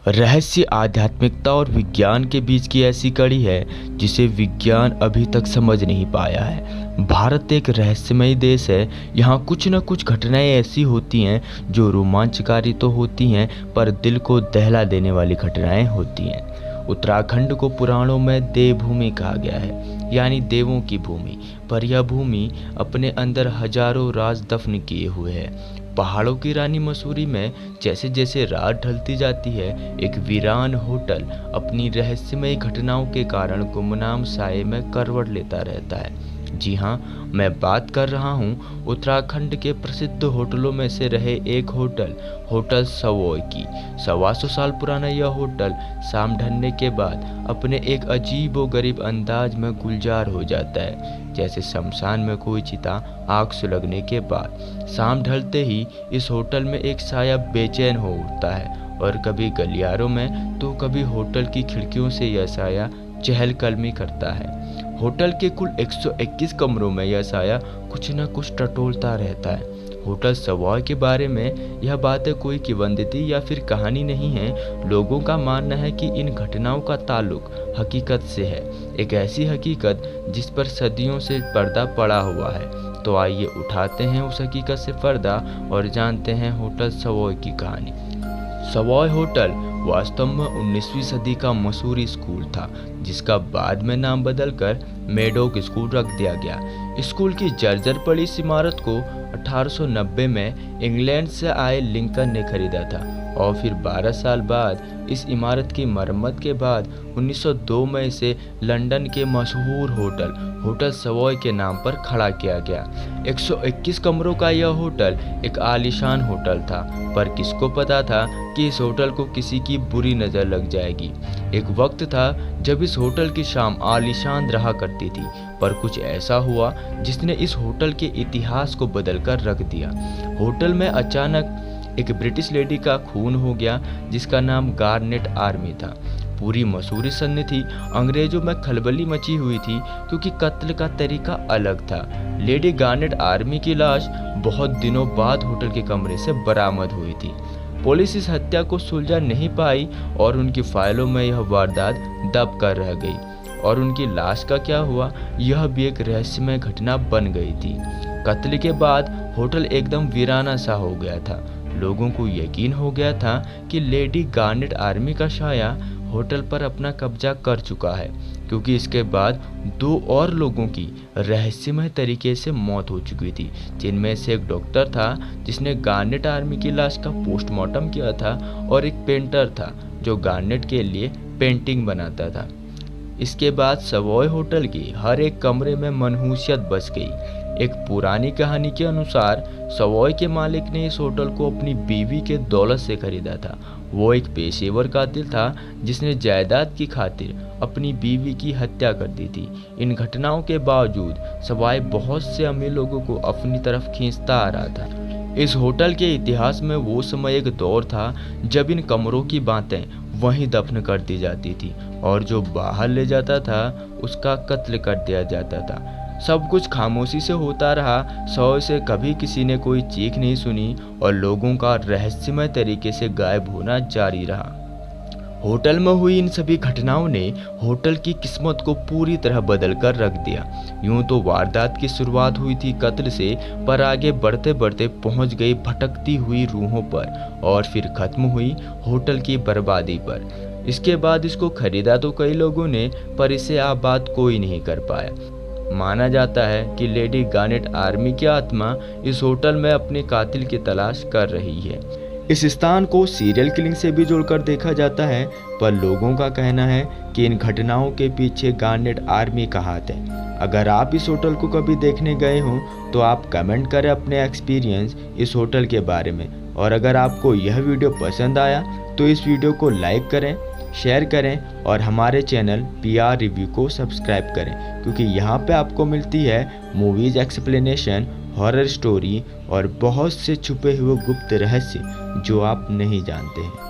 रहस्य आध्यात्मिकता और विज्ञान के बीच की ऐसी कड़ी है जिसे विज्ञान अभी तक समझ नहीं पाया है। भारत एक रहस्यमयी देश है। यहाँ कुछ न कुछ घटनाएं ऐसी होती हैं जो रोमांचकारी तो होती हैं पर दिल को दहला देने वाली घटनाएं होती हैं। उत्तराखंड को पुराणों में देवभूमि कहा गया है, यानी देवों की भूमि। पर यह भूमि अपने अंदर हजारों राज दफन किए हुए है। पहाड़ों की रानी मसूरी में जैसे जैसे रात ढलती जाती है, एक वीरान होटल अपनी रहस्यमय घटनाओं के कारण गुमनाम साये में करवट लेता रहता है। जी हाँ, मैं बात कर रहा हूँ उत्तराखंड के प्रसिद्ध होटलों में से रहे एक होटल सवॉय की। 125 साल पुराना यह होटल शाम ढलने के बाद अपने एक अजीब व गरीब अंदाज में गुलजार हो जाता है, जैसे शमशान में कोई चिता आग सुलगने के बाद। शाम ढलते ही इस होटल में एक साया बेचैन हो उठता है और कभी गलियारों में तो कभी होटल की खिड़कियों से यह साया चहलकदमी करता है। होटल के कुल 121 कमरों में यह साया कुछ न कुछ टटोलता रहता है। होटल सवॉय के बारे में यह बातें कोई किंवदंती या फिर कहानी नहीं है। लोगों का मानना है कि इन घटनाओं का ताल्लुक हकीकत से है, एक ऐसी हकीकत जिस पर सदियों से पर्दा पड़ा हुआ है। तो आइए उठाते हैं उस हकीकत से पर्दा और जानते हैं होटल सवॉय की कहानी। सवॉय होटल वास्तव में 19वीं सदी का मसूरी स्कूल था, जिसका बाद में नाम बदलकर मेडोक स्कूल रख दिया गया। स्कूल की जर्जर पड़ी इस इमारत को 1890 में इंग्लैंड से आए लिंकन ने खरीदा था और फिर 12 साल बाद इस इमारत की मरम्मत के बाद 1902 में इसे लंदन के मशहूर होटल सवॉय के नाम पर खड़ा किया गया। 121 कमरों का यह होटल एक आलीशान होटल था, पर किसको पता था कि इस होटल को किसी की बुरी नज़र लग जाएगी। एक वक्त था जब इस होटल की शाम आलीशान रहा करती थी, पर कुछ ऐसा हुआ जिसने इस होटल के इतिहास को बदलकर रख दिया। होटल में अचानक एक ब्रिटिश लेडी का खून हो गया जिसका नाम गार्नेट आर्मी था। पूरी मसूरी सन्न थी। अंग्रेजों में खलबली मची हुई थी क्योंकि कत्ल का तरीका अलग था। लेडी गार्नेट आर्मी की लाश बहुत दिनों बाद होटल के कमरे से बरामद हुई थी। पुलिस इस हत्या को सुलझा नहीं पाई और उनकी फाइलों में यह वारदात दब कर रह गई। और उनकी लाश का क्या हुआ, यह भी एक रहस्यमय घटना बन गई थी। कत्ल के बाद होटल एकदम वीराना सा हो गया था। लोगों को यकीन हो गया था कि लेडी गार्नेट आर्मी का साया होटल पर अपना कब्जा कर चुका है, क्योंकि इसके बाद 2 और लोगों की रहस्यमय तरीके से मौत हो चुकी थी, जिनमें से एक डॉक्टर था जिसने गार्नेट आर्मी की लाश का पोस्टमार्टम किया था और एक पेंटर था जो गार्नेट के लिए पेंटिंग बनाता था। इसके बाद सवॉय होटल की हर एक कमरे में मनहूसियत बस गई। एक पुरानी कहानी के अनुसार सवॉय के मालिक ने इस होटल को अपनी बीवी के दौलत से खरीदा था। वो एक पेशेवर कातिल था जिसने जायदाद की खातिर अपनी बीवी की हत्या कर दी थी। इन घटनाओं के बावजूद सवॉय बहुत से अमीर लोगों को अपनी तरफ खींचता आ रहा था। इस होटल के इतिहास में वो समय एक दौर था जब इन कमरों की बातें वहीं दफन कर दी जाती थी और जो बाहर ले जाता था उसका कत्ल कर दिया जाता था। सब कुछ खामोशी से होता रहा। सौ से कभी किसी ने कोई चीख नहीं सुनी और लोगों का रहस्यमय तरीके से गायब होना जारी रहा। होटल में हुई इन सभी घटनाओं ने होटल की किस्मत को पूरी तरह बदल कर रख दिया। यूं तो वारदात की शुरुआत हुई थी कत्ल से, पर आगे बढ़ते बढ़ते पहुंच गई भटकती हुई रूहों पर और फिर खत्म हुई होटल की बर्बादी पर। इसके बाद इसको खरीदा तो कई लोगों ने, पर इसे आबाद कोई नहीं कर पाया। माना जाता है कि लेडी गार्नेट आर्मी की आत्मा इस होटल में अपने कातिल की तलाश कर रही है। इस स्थान को सीरियल किलिंग से भी जोड़कर देखा जाता है, पर लोगों का कहना है कि इन घटनाओं के पीछे गार्नेट आर्मी का हाथ है। अगर आप इस होटल को कभी देखने गए हों तो आप कमेंट करें अपने एक्सपीरियंस इस होटल के बारे में। और अगर आपको यह वीडियो पसंद आया तो इस वीडियो को लाइक करें, शेयर करें और हमारे चैनल PR रिव्यू को सब्सक्राइब करें, क्योंकि यहाँ पे आपको मिलती है मूवीज़ एक्सप्लेनेशन, हॉरर स्टोरी और बहुत से छुपे हुए गुप्त रहस्य जो आप नहीं जानते हैं।